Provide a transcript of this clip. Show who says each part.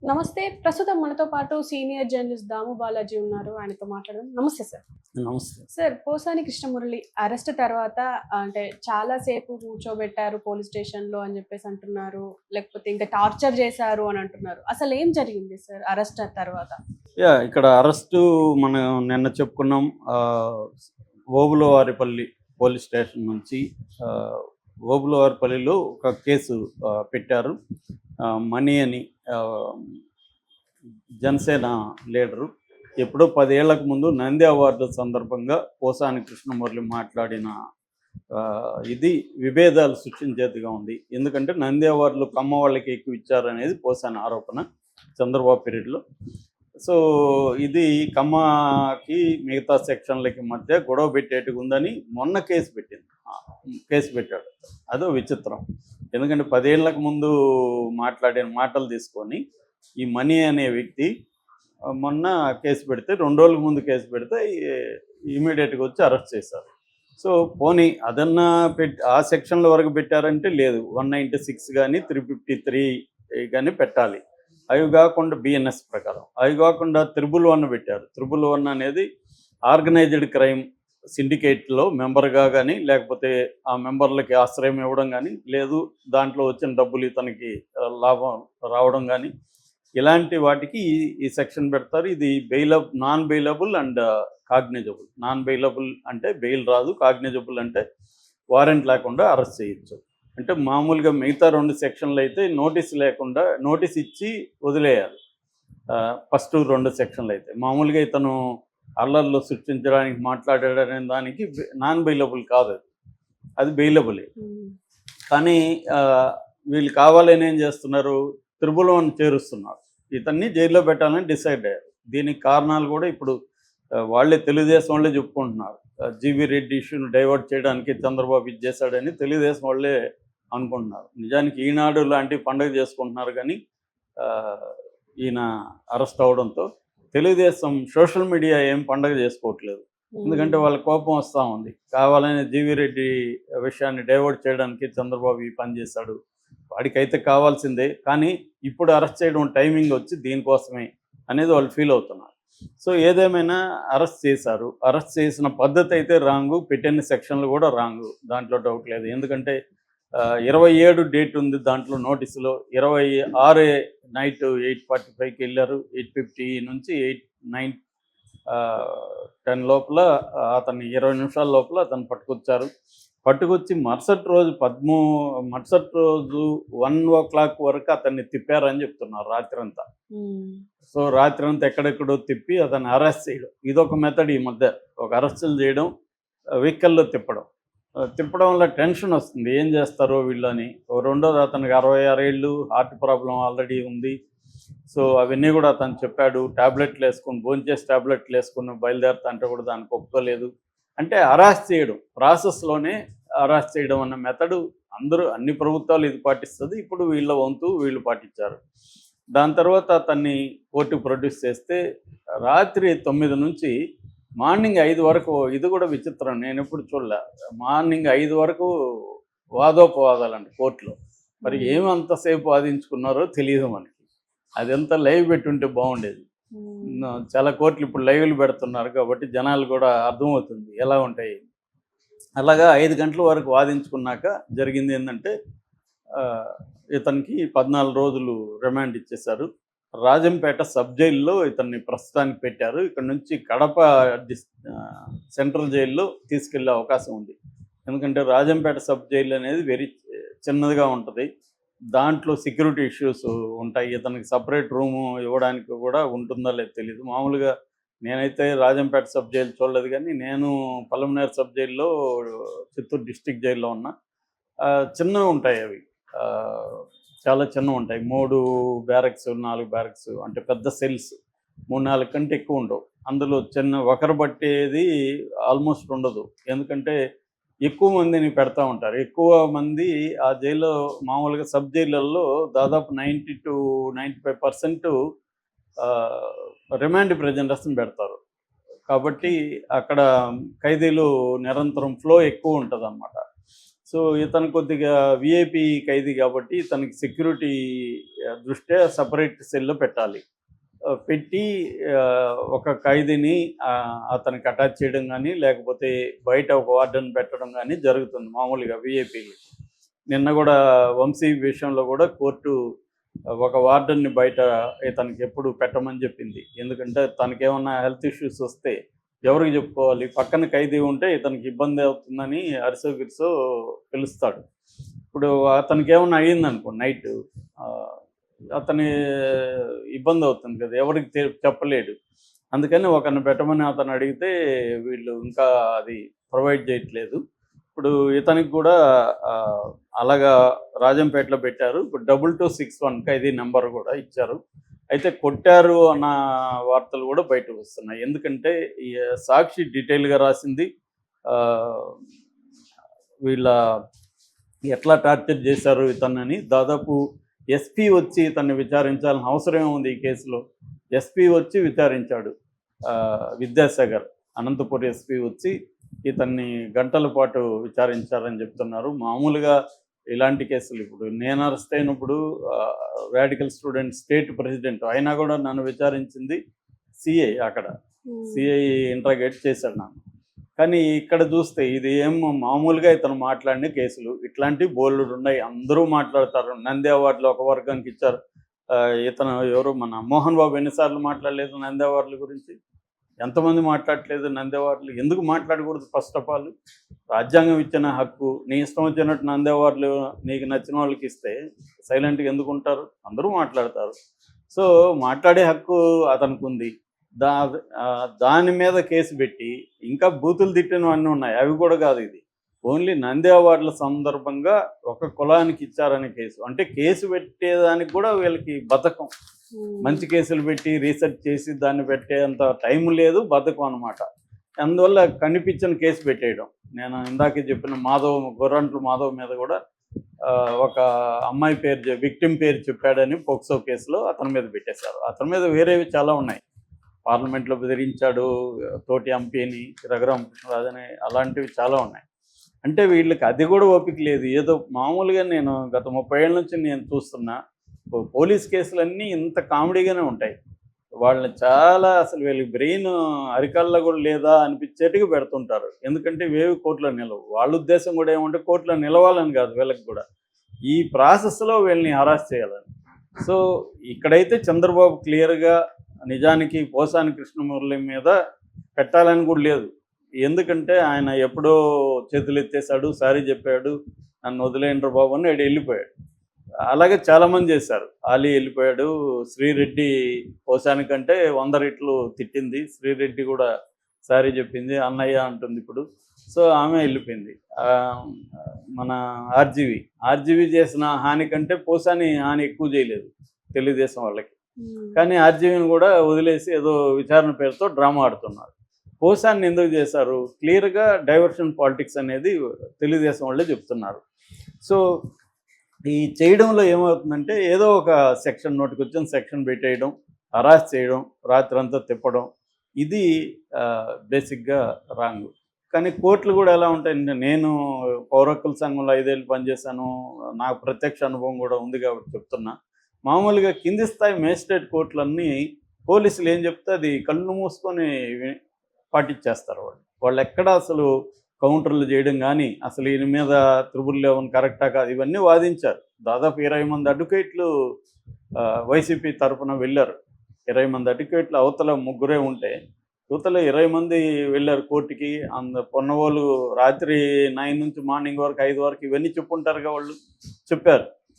Speaker 1: నమస్తే. ప్రస్తుతం మనతో పాటు సీనియర్ జర్నలిస్ట్ దాము బాలాజీ ఉన్నారు. ఆయనతో మాట్లాడదాం. నమస్తే సార్.
Speaker 2: నమస్తే.
Speaker 1: సార్, పోసాని కృష్ణమురళి అరెస్ట్ తర్వాత అంటే చాలా సేపు కూర్చోబెట్టారు పోలీస్ స్టేషన్‌లో అని జెప్పేసి అంటున్నారు. లేకపోతే ఇంకా టార్చర్ చేశారు అని అంటున్నారు. అసలేం జరిగింది సార్ అరెస్ట్ తర్వాత?
Speaker 2: ఇక్కడ అరెస్టు మనం నిన్న చెప్పుకున్నాం. ఓబులవారిపల్లి పోలీస్ స్టేషన్ నుంచి ఓబులవారిపల్లిలో ఒక కేసు పెట్టారు. మనీ అని జనసేన లీడరు ఎప్పుడో 10 ఏళ్లకు ముందు నంది అవార్డు సందర్భంగా పోసాని కృష్ణమురళి మాట్లాడిన ఇది విభేదాలు సృష్టించేదిగా ఉంది. ఎందుకంటే నంది అవార్డులు కమ్మ వాళ్ళకి ఎక్కువ ఇచ్చారనేది పోసాని ఆరోపణ చంద్రబాబు పీరియడ్లో. సో ఇది కమ్మకి మిగతా సెక్షన్లకి మధ్య గొడవ పెట్టేట్టుగా ఉందని మొన్న కేసు పెట్టాడు. అదో విచిత్రం. ఎందుకంటే 10 ఏళ్లకు ముందు మాట్లాడిన మాటలు తీసుకొని ఈ మనీ అనే వ్యక్తి మొన్న కేసు పెడితే 2 రోజుల ముందు కేసు పెడితే ఇమీడియట్గా వచ్చి అరెస్ట్ చేశారు. సో పోనీ అదన్నా ఆ సెక్షన్ల వరకు పెట్టారంటే లేదు, 196 కానీ 353 కానీ పెట్టాలి. అవి కాకుండా బిఎన్ఎస్ ప్రకారం అవి కాకుండా 111 పెట్టారు. 111 అనేది ఆర్గనైజ్డ్ క్రైమ్ సిండికేట్లో మెంబర్గా కానీ, లేకపోతే ఆ మెంబర్లకి ఆశ్రయం ఇవ్వడం కానీ, లేదు దాంట్లో వచ్చిన డబ్బులు ఇతనికి లాభం రావడం కానీ, ఇలాంటి వాటికి ఈ సెక్షన్ పెడతారు. ఇది non bailable and cognisable. Non bailable అంటే బెయిల్ రాదు, కాగ్నిజబుల్ అంటే వారెంట్ లేకుండా అరెస్ట్ చేయొచ్చు. అంటే మామూలుగా మిగతా 2 సెక్షన్లు అయితే నోటీస్ లేకుండా నోటీస్ ఇచ్చి వదిలేయాలి. ఫస్ట్ 2 సెక్షన్లు అయితే మామూలుగా ఇతను అల్లర్లు సృష్టించడానికి మాట్లాడాడనే దానికి నాన్ బెయిలబుల్ కాదు, అది బెయిలబులే. కానీ వీళ్ళు కావాలని ఏం చేస్తున్నారు, 111 చేరుస్తున్నారు. ఇతన్ని జైల్లో పెట్టాలని డిసైడ్ అయ్యారు. దీనికి కారణాలు కూడా ఇప్పుడు వాళ్ళే తెలుగుదేశం వాళ్ళే చెప్పుకుంటున్నారు. జీవీ రెడ్డి ఇష్యూని డైవర్ట్ చేయడానికి చంద్రబాబు ఇది చేశాడని తెలుగుదేశం వాళ్ళే అనుకుంటున్నారు. నిజానికి ఈనాడు లాంటి పండుగ చేసుకుంటున్నారు, కానీ ఈయన అరెస్ట్ అవడంతో తెలుగుదేశం సోషల్ మీడియా ఏం పండుగ చేసుకోవట్లేదు. ఎందుకంటే వాళ్ళ కోపం వస్తూ ఉంది. కావాలని జీవీ రెడ్డి విషయాన్ని డైవర్ట్ చేయడానికి చంద్రబాబు ఈ పని చేశాడు, వాడికైతే కావాల్సిందే, కానీ ఇప్పుడు అరెస్ట్ చేయడం టైమింగ్ వచ్చి దీనికోసమే అనేది వాళ్ళు ఫీల్ అవుతున్నారు. సో ఏదేమైనా అరెస్ట్ చేశారు. అరెస్ట్ చేసిన పద్ధతి అయితే రాంగు, పెట్టిన సెక్షన్లు కూడా రాంగు, దాంట్లో డౌట్ లేదు. ఎందుకంటే 27 డేట్ ఉంది దాంట్లో నోటీసులో. 26 నైట్ 8:45కి వెళ్ళారు. 8:50 నుంచి 9:10 లోపల అతన్ని 20 నిమిషాల లోపల అతను పట్టుకొచ్చి మరుసటి రోజు 1 o'clock వరకు అతన్ని తిప్పారని చెప్తున్నారు రాత్రంతా. సో రాత్రంతా ఎక్కడెక్కడో తిప్పి అతన్ని అరెస్ట్ చేయడం, ఇదొక మెథడ్. ఈ మధ్య ఒక అరెస్టులు చేయడం, వెహికల్లో తిప్పడం వల్ల టెన్షన్ వస్తుంది, ఏం చేస్తారో వీళ్ళని. రెండోది అతనికి 66 ఏళ్ళు, హార్ట్ ప్రాబ్లం ఆల్రెడీ ఉంది. సో అవన్నీ కూడా అతను చెప్పాడు. ట్యాబ్లెట్లు వేసుకొని భోంచేసి ట్యాబ్లెట్లు వేసుకుని బయలుదేరుతా అంటే కూడా దానికి ఒప్పుకోలేదు. అంటే అరెస్ట్ చేయడం, ప్రాసెస్లోనే అరెస్ట్ చేయడం అన్న మెథడు అన్ని ప్రభుత్వాలు ఇది పాటిస్తుంది. ఇప్పుడు వీళ్ళ వంతు వీళ్ళు పాటించారు. దాని తర్వాత అతన్ని కోర్టుకు ప్రొడ్యూస్ చేస్తే రాత్రి 9 నుంచి మార్నింగ్ 5 వరకు, ఇది కూడా విచిత్రం, నేను ఎప్పుడు చూడలే. మార్నింగ్ 5 వరకు వాదోపవాదాలండి కోర్టులో. మరి ఏమి అంతసేపు వాదించుకున్నారో తెలియదు మనకి. అదంతా లైవ్ పెట్టుంటే బాగుండేది. చాలా కోర్టులు ఇప్పుడు లైవ్లు పెడుతున్నారు కాబట్టి జనాలు కూడా అర్థమవుతుంది ఎలా ఉంటాయి. అలాగా 5 గంటల వరకు వాదించుకున్నాక జరిగింది ఏంటంటే ఇతనికి 14 రోజులు రిమాండ్ ఇచ్చేశారు. రాజంపేట సబ్ జైల్లో ఇతన్ని ప్రస్తుతానికి పెట్టారు. ఇక్కడ నుంచి కడప సెంట్రల్ జైల్లో తీసుకెళ్లే అవకాశం ఉంది. ఎందుకంటే రాజంపేట సబ్ జైలు అనేది వెరీ చిన్నదిగా ఉంటుంది. దాంట్లో సెక్యూరిటీ ఇష్యూస్ ఉంటాయి. ఇతనికి సపరేట్ రూము ఇవ్వడానికి కూడా ఉంటుందో లేదో తెలియదు. మామూలుగా నేనైతే రాజంపేట సబ్ జైలు చూడలేదు, కానీ నేను పలమనేరు సబ్ జైల్లో చిత్తూరు డిస్టిక్ జైల్లో ఉన్నా. చిన్నవి ఉంటాయి అవి, చాలా చిన్నవి ఉంటాయి. 3 బ్యారక్స్ 4 బ్యారక్స్ అంటే పెద్ద సెల్స్ 3-4 కంటే ఎక్కువ ఉండవు. అందులో ఒకరు పట్టేది ఆల్మోస్ట్ ఉండదు. ఎందుకంటే ఎక్కువ మందిని పెడతా ఉంటారు. ఎక్కువ మంది ఆ జైల్లో, మామూలుగా సబ్ జైళ్ళల్లో దాదాపు 90 to 95% రిమాండ్ ప్రెజెంటర్స్ని పెడతారు. కాబట్టి అక్కడ ఖైదీలు నిరంతరం ఫ్లో ఎక్కువ ఉంటుంది అన్నమాట. సో ఇతను కొద్దిగా విఐపి ఖైదీ కాబట్టి ఇతనికి సెక్యూరిటీ దృష్ట్యా సపరేట్ సెల్లో పెట్టాలి. పెట్టి ఒక ఖైదీని అతనికి అటాచ్ చేయడం కానీ, లేకపోతే బయట ఒక వార్డెన్ పెట్టడం కానీ జరుగుతుంది మామూలుగా విఐపీలు. నిన్న కూడా వంశీ విషయంలో కూడా కోర్టు ఒక వార్డెన్ని బయట ఇతనికి ఎప్పుడు పెట్టమని చెప్పింది. ఎందుకంటే తనకేమన్నా హెల్త్ ఇష్యూస్ వస్తే ఎవరికి చెప్పుకోవాలి? పక్కన ఖైదీ ఉంటే ఇతనికి ఇబ్బంది అవుతుందని అరిసో గిరిసో పిలుస్తాడు. ఇప్పుడు అతనికి ఏమన్నా అయ్యిందనుకో నైట్, అతని ఇబ్బంది అవుతుంది కదా, ఎవరికి చెప్పలేడు. అందుకని ఒకరిని పెట్టమని అతను అడిగితే వీళ్ళు ఇంకా అది ప్రొవైడ్ చేయట్లేదు. ఇప్పుడు ఇతనికి కూడా అలాగా రాజంపేటలో పెట్టారు. ఇప్పుడు 2261 ఖైదీ నెంబర్ కూడా ఇచ్చారు. అయితే కొట్టారు అన్న వార్తలు కూడా బయటకు వస్తున్నాయి. ఎందుకంటే ఈ సాక్షి డీటెయిల్గా రాసింది. వీళ్ళ ఎట్లా టార్చర్ చేశారు ఇతన్నని దాదాపు ఎస్పీ వచ్చి ఇతన్ని విచారించాల్సిన అవసరం ఉంది ఈ కేసులో. ఎస్పీ వచ్చి విచారించాడు. విద్యాసాగర్ అనంతపురం ఎస్పీ వచ్చి ఇతన్ని గంటల పాటు విచారించారని చెప్తున్నారు. మామూలుగా ఇలాంటి కేసులు ఇప్పుడు నేను అరెస్ట్ అయినప్పుడు రాడికల్ స్టూడెంట్ స్టేట్ ప్రెసిడెంట్ అయినా కూడా నన్ను విచారించింది సిఐ. అక్కడ సిఐ ఇంట్రాగేట్ చేశాడు నన్ను. కానీ ఇక్కడ చూస్తే ఇది ఏం మామూలుగా ఇతను మాట్లాడిన కేసులు ఇట్లాంటివి బోల్డ్ ఉన్నాయి. అందరూ మాట్లాడతారు. నంది అవార్డులు ఒక వర్గానికి ఇచ్చారు. ఇతను ఎవరు మన మోహన్ బాబు ఎన్నిసార్లు మాట్లాడలేదు నంది అవార్డుల గురించి? ఎంతమంది మాట్లాడలేదు నంది అవార్డులు? ఎందుకు మాట్లాడకూడదు? ఫస్ట్ ఆఫ్ ఆల్ రాజ్యాంగం ఇచ్చిన హక్కు, నీ ఇష్టం వచ్చినట్టు నంది అవార్డులు నీకు నచ్చిన వాళ్ళకి ఇస్తే సైలెంట్గా ఎందుకు ఉంటారు? అందరూ మాట్లాడతారు. సో మాట్లాడే హక్కు అతనికి ఉంది. దాని మీద కేసు పెట్టి ఇంకా బూతులు తిట్టినవన్నీ ఉన్నాయి. అవి కూడా కాదు, ఇది ఓన్లీ నంది అవార్డుల సందర్భంగా ఒక కులానికి ఇచ్చారనే కేసు. అంటే కేసు పెట్టేదానికి కూడా వీళ్ళకి బద్ధకం. మంచి కేసులు పెట్టి రీసెర్చ్ చేసి దాన్ని పెట్టేంత టైం లేదు, బద్ధకం అనమాట. అందువల్ల కనిపించిన కేసు పెట్టేయడం. నేను ఇందాకే చెప్పిన గొర్రంట్ల మాధవ్ మీద కూడా ఒక అమ్మాయి పేరు విక్టిమ్ పేరు చెప్పాడని పోక్సో కేసులో అతని మీద పెట్టేశారు. అతని మీద వేరేవి చాలా ఉన్నాయి. పార్లమెంట్లో బెదిరించాడు తోటి ఎంపీని రఘురామ కృష్ణరాజని, అలాంటివి చాలా ఉన్నాయి. అంటే వీళ్ళకి అది కూడా ఓపిక లేదు. ఏదో మామూలుగా నేను గత 30 ఏళ్ళ నుంచి నేను చూస్తున్నా పోలీస్ కేసులన్నీ ఇంత కామెడీగానే ఉంటాయి. వాళ్ళని చాలా అసలు వీళ్ళకి బ్రెయిన్ అరికాల్లో కూడా లేదా అనిపించేట్టుగా పెడుతుంటారు. ఎందుకంటే ఇవేవి కోర్టులో నిలవు. వాళ్ళ ఉద్దేశం కూడా ఏమంటే కోర్టులో నిలవాలని కాదు, వీళ్ళకి కూడా ఈ ప్రాసెస్లో వీళ్ళని హరాస్ చేయాలని. సో ఇక్కడైతే చంద్రబాబు క్లియర్గా నిజానికి పోసాని కృష్ణమురళి మీద పెట్టాలని కూడా లేదు. ఎందుకంటే ఆయన ఎప్పుడో చేతులు ఎత్తేసాడు, సారీ చెప్పాడు, నన్ను వదిలేండ్రు బాబు అని వెళ్ళిపోయాడు. అలాగే చాలామంది చేశారు. ఆలీ వెళ్ళిపోయాడు. శ్రీరెడ్డి పోసాని కంటే 100 రెట్లు తిట్టింది. శ్రీరెడ్డి కూడా సారీ చెప్పింది, అన్నయ్య అంటుంది ఇప్పుడు. సో ఆమె వెళ్ళిపోయింది. మన ఆర్జీవి చేసిన హాని కంటే పోసాని హాని ఎక్కువ చేయలేదు తెలుగుదేశం వాళ్ళకి. కానీ ఆర్జీవిని కూడా వదిలేసి ఏదో విచారణ పేరుతో డ్రామా ఆడుతున్నారు. పోసాన్ని ఎందుకు చేశారు? క్లియర్గా డైవర్షన్ పాలిటిక్స్ అనేది తెలుగుదేశం వాళ్ళే చెప్తున్నారు. సో ఈ చేయడంలో ఏమవుతుందంటే ఏదో ఒక సెక్షన్ నోటికి వచ్చిన సెక్షన్ పెట్టేయడం, హరాస్ చేయడం, రాత్రంతా తిప్పడం, ఇది బేసిక్గా రాంగ్. కానీ కోర్టులు కూడా ఎలా ఉంటాయంటే, నేను పౌర హక్కుల సంఘంలో 5 ఏళ్ళు పనిచేశాను, నాకు ప్రత్యక్ష అనుభవం కూడా ఉంది కాబట్టి చెప్తున్నా. మామూలుగా కింది స్థాయి మేజిస్ట్రేట్ కోర్టులన్నీ పోలీసులు ఏం చెప్తే అది కళ్ళు మూసుకొని పాటించేస్తారు. వాళ్ళు ఎక్కడ అసలు కౌంటర్లు చేయడం కానీ, అసలు ఈయన మీద 11 కరెక్టా కాదు, ఇవన్నీ వాదించారు. దాదాపు 20 మంది అడ్వకేట్లు వైసీపీ తరఫున వెళ్ళారు. 20 మంది అడ్వకేట్లు, అవతల 3 ఉంటే యువతలో 20 మంది వెళ్ళారు కోర్టుకి. పొన్నవాళ్ళు రాత్రి 9 నుంచి మార్నింగ్ వరకు 5 వరకు ఇవన్నీ చెప్పుంటారుగా, వాళ్ళు చెప్పారు.